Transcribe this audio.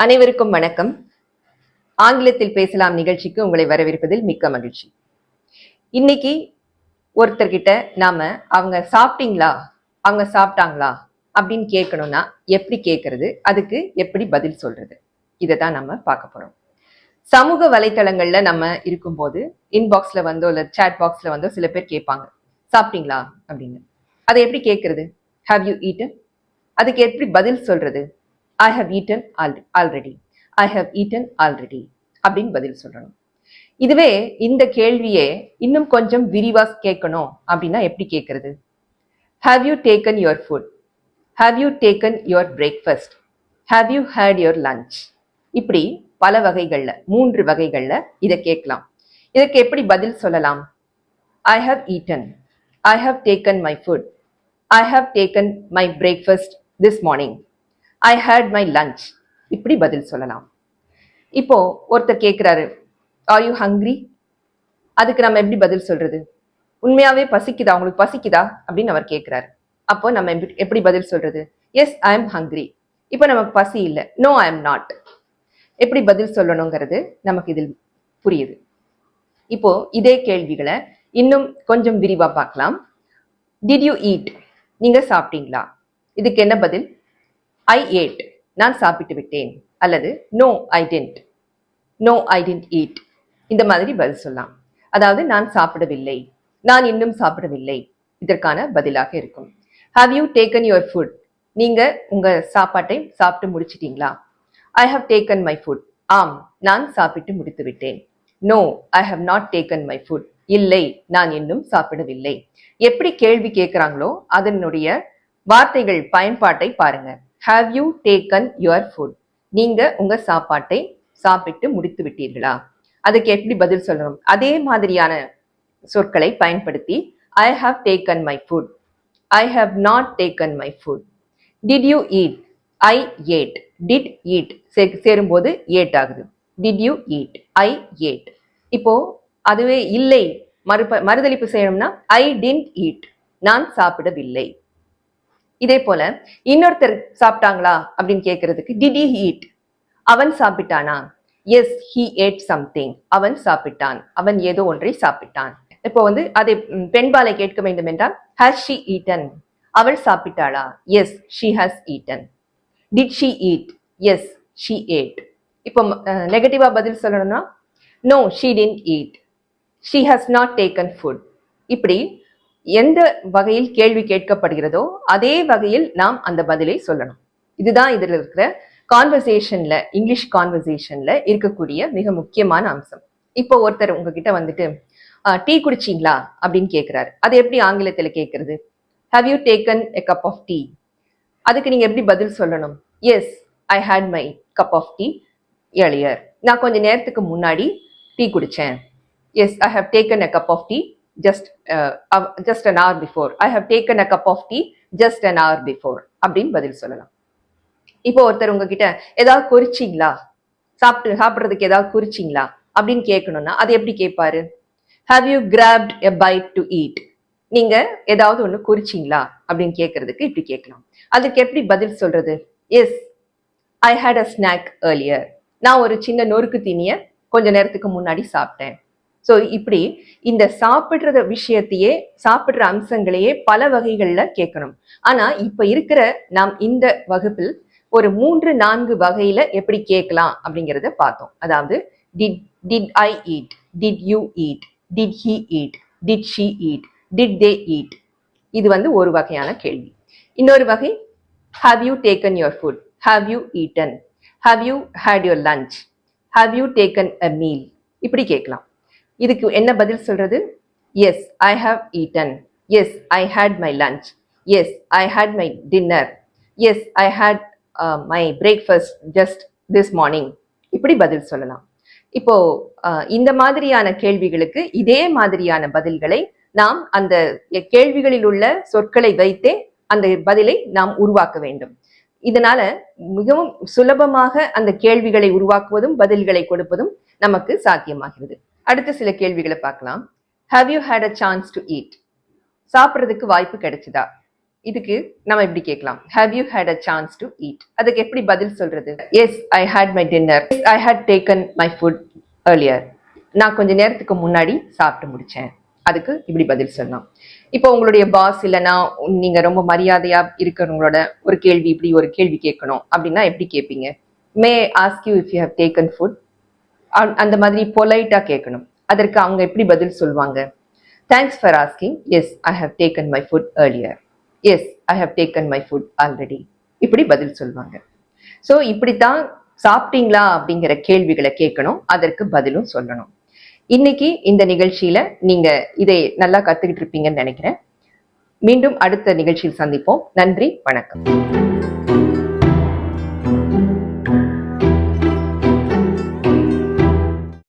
அனைவருக்கும் வணக்கம். ஆங்கிலத்தில் பேசலாம் நிகழ்ச்சிக்கு உங்களை வரவேற்பதில் மிக்க மகிழ்ச்சி. இன்னைக்கு ஒருத்தர்கிட்ட நாம அவங்க சாப்பிட்டீங்களா, அவங்க சாப்பிட்டாங்களா அப்படின்னு கேட்கணும்னா எப்படி கேட்கறது, அதுக்கு எப்படி பதில் சொல்றது, இதை தான் நம்ம பார்க்க போறோம். சமூக வலைத்தளங்கள்ல நம்ம இருக்கும்போது இன்பாக்ஸ்ல வந்தோ இல்லை சேட் பாக்ஸ்ல வந்தோ சில பேர் கேட்பாங்க, சாப்பிட்டீங்களா அப்படின்னு. அதை எப்படி கேட்கறது? Have you eaten? அதுக்கு எப்படி பதில் சொல்றது? I have eaten already. I have eaten already அப்படின்னு பதில் சொல்லணும். இதுவே இந்த கேள்வியே இன்னும் கொஞ்சம் விரிவா கேட்கணும் அப்படின்னா எப்படி கேட்கறது? Have you taken your food? Have you taken your breakfast? Have you had your lunch? இப்படி பல வகைகள்ல 3 வகைகள்ல இதை கேட்கலாம். இதற்கு எப்படி பதில் சொல்லலாம்? I have eaten. I have taken my food. I have taken my breakfast this morning. I had my lunch. இப்படி பதில் சொல்லலாம். இப்போ ஒருத்தர் கேட்கிறாரு, ஆர் யூ ஹங்க்ரி? அதுக்கு நம்ம எப்படி பதில் சொல்றது? உண்மையாவே பசிக்குதா, உங்களுக்கு பசிக்குதா அப்படின்னு அவர் கேட்கிறாரு. அப்போ நம்ம எப்படி பதில் சொல்றது? Yes, I am hungry. இப்போ நமக்கு பசி இல்லை. No, I am not. எப்படி பதில் சொல்லணுங்கிறது நமக்கு இதில் புரியுது. இப்போ இதே கேள்விகளை இன்னும் கொஞ்சம் விரிவா பார்க்கலாம். Did you eat? நீங்க சாப்பிட்டீங்களா? இதுக்கு என்ன பதில்? I ate. நான் சாப்பிட்டு விட்டேன். அல்லது no, I didn't. No, I didn't eat. இந்த மாதிரி பதில் சொல்லலாம். அதாவது நான் சாப்பிடவில்லை, நான் இன்னும் சாப்பிடவில்லை, இதற்கான பதிலாக இருக்கும். Have you taken your food? நீங்க உங்க சாப்பாட்டை சாப்பிட்டு முடிச்சிட்டீங்களா? I have taken my food. ஆம், நான் சாப்பிட்டு முடித்து விட்டேன். No, I have not taken my food. இல்லை, நான் இன்னும் சாப்பிடவில்லை. எப்படி கேள்வி கேட்கிறாங்களோ அதனுடைய வார்த்தைகள் பயன்பாட்டை பாருங்க. Have you taken your food? நீங்க உங்க சாப்பாட்டை சாப்பிட்டு முடித்து விட்டீர்களா? அதுக்கு எப்படி பதில் சொல்லணும்? அதே மாதிரியான சொற்களை பயன்படுத்தி I have taken my food. I have not taken my food. Did you eat? I ate. Did eat சேரும்போது ate ஆகுது. Did you eat? I ate. இப்போ அதுவே இல்லை மறுதலிப்பு செய்யணும்னா I didn't eat. நான் சாப்பிடவில்லை. இதே போல இன்னொருத்தர் சாப்பிட்டாங்களா அப்படின்னு கேட்கறதுக்கு டிட் ஹி ஈட்? அவன் சாப்பிட்டானா? Yes, he ate something. அவன் சாப்பிட்டான், அவன் ஏதோ ஒன்றை சாப்பிட்டான். இப்போ அதை பெண்பாலை கேட்க வேண்டும் என்றால் ஹஸ் ஷி ஈட்டன்? அவள் சாப்பிட்டாளா? Yes, she has eaten. Did she eat? Yes, she ate. இப்போ நெகட்டிவா பதில் சொல்லணும்னா no, she didn't eat. She has not taken food. இப்படி எந்த வகையில் கேள்வி கேட்கப்படுகிறதோ அதே வகையில் நாம் அந்த பதிலை சொல்லணும். இதுதான் இதில் இருக்கிற கான்வர்சேஷன்ல, இங்கிலீஷ் கான்வர்சேஷன்ல இருக்கக்கூடிய மிக முக்கியமான அம்சம். இப்போ ஒருத்தர் உங்ககிட்ட வந்துட்டு டீ குடிச்சிங்களா அப்படின்னு கேட்கிறாரு. அது எப்படி ஆங்கிலத்தில் கேட்கறது? How you taken a cup of tea? அதுக்கு நீங்க எப்படி பதில் சொல்லணும்? Yes, I had my cup of tea earlier. நான் கொஞ்ச நேரத்துக்கு முன்னாடி டீ குடிச்சேன். Yes, I have taken a cup of tea just an hour before. I have taken a cup of tea just an hour before. அப்படின்னு பதில் சொல்லலாம். இப்போ ஒருத்தர் உங்ககிட்ட ஏதாவது குறிச்சிங்களா, சாப்பிட்றதுக்கு ஏதாவது குறிச்சிங்களா அப்படின்னு கேட்கணும்னா அது எப்படி கேட்பாரு? Have you grabbed a bite to eat? நீங்க ஏதாவது ஒண்ணு குறிச்சிங்களா அப்படின்னு கேட்கறதுக்கு இப்படி கேட்கலாம். அதுக்கு எப்படி பதில் சொல்றது? Yes, I had a snack earlier. நான் ஒரு சின்ன நொறுக்கு தீனிய கொஞ்ச நேரத்துக்கு முன்னாடி சாப்பிட்டேன். ஸோ இப்படி இந்த சாப்பிட்ற விஷயத்தையே, சாப்பிட்ற அம்சங்களையே பல வகைகள்ல கேட்கணும். ஆனா இப்ப இருக்கிற நாம் இந்த வகுப்பில் ஒரு 3-4 வகையில எப்படி கேட்கலாம் அப்படிங்கிறத பார்த்தோம். அதாவது did I eat? Did you eat? Did he eat? Did she eat? Did they eat? இது ஒரு வகையான கேள்வி. இன்னொரு வகை, have you taken your food? Have you eaten? Have you had your lunch? Have you taken a meal? இப்படி கேட்கலாம். இதுக்கு என்ன பதில் சொல்றது? Yes, I have eaten. Yes, I had my lunch. Yes, I had my dinner. Yes, I had my breakfast just this morning. இப்படி பதில் சொல்லலாம். இப்போ இந்த மாதிரியான கேள்விகளுக்கு இதே மாதிரியான பதில்களை நாம் அந்த கேள்விகளில் உள்ள சொற்களை வைத்தே அந்த பதிலை நாம் உருவாக்க வேண்டும். இதனால மிகவும் சுலபமாக அந்த கேள்விகளை உருவாக்குவதும் பதில்களை கொடுப்பதும் நமக்கு சாத்தியமாகிறது. அடுத்த சில கேள்விகளை பார்க்கலாம். Have you had a chance to eat? சாப்பிட்றதுக்கு வாய்ப்பு கிடைச்சதா? இதுக்கு நம்ம எப்படி கேட்கலாம்? Have you had a chance to eat? அதுக்கு எப்படி பதில் சொல்றது? Yes, I had my dinner. Yes, I had taken my food earlier. நான் கொஞ்ச நேரத்துக்கு முன்னாடி சாப்பிட்டு முடிச்சேன். அதுக்கு இப்படி பதில் சொல்லலாம். இப்போ உங்களுடைய பாஸ் இல்லைன்னா நீங்க ரொம்ப மரியாதையா இருக்கிறவங்களோட ஒரு கேள்வி, இப்படி ஒரு கேள்வி கேட்கணும் அப்படின்னா எப்படி கேட்பீங்க? May ask you if you have taken food. அந்த மாதிரி பொலைட்டா கேட்கணும். அதற்கு அவங்க எப்படி பதில் சொல்லுவாங்க? Thanks for asking. Yes, I have taken my food earlier. Yes, I have taken my food already. இப்படி பதில் சொல்லுவாங்க. ஸோ இப்படித்தான் சாப்பிட்டீங்களா அப்படிங்கிற கேள்விகளை கேட்கணும், அதற்கு பதிலும் சொல்லணும். இன்னைக்கு இந்த நிகழ்ச்சியில நீங்க இதை நல்லா கத்துக்கிட்டு இருப்பீங்கன்னு நினைக்கிறேன். மீண்டும் அடுத்த நிகழ்ச்சியில் சந்திப்போம். நன்றி, வணக்கம்.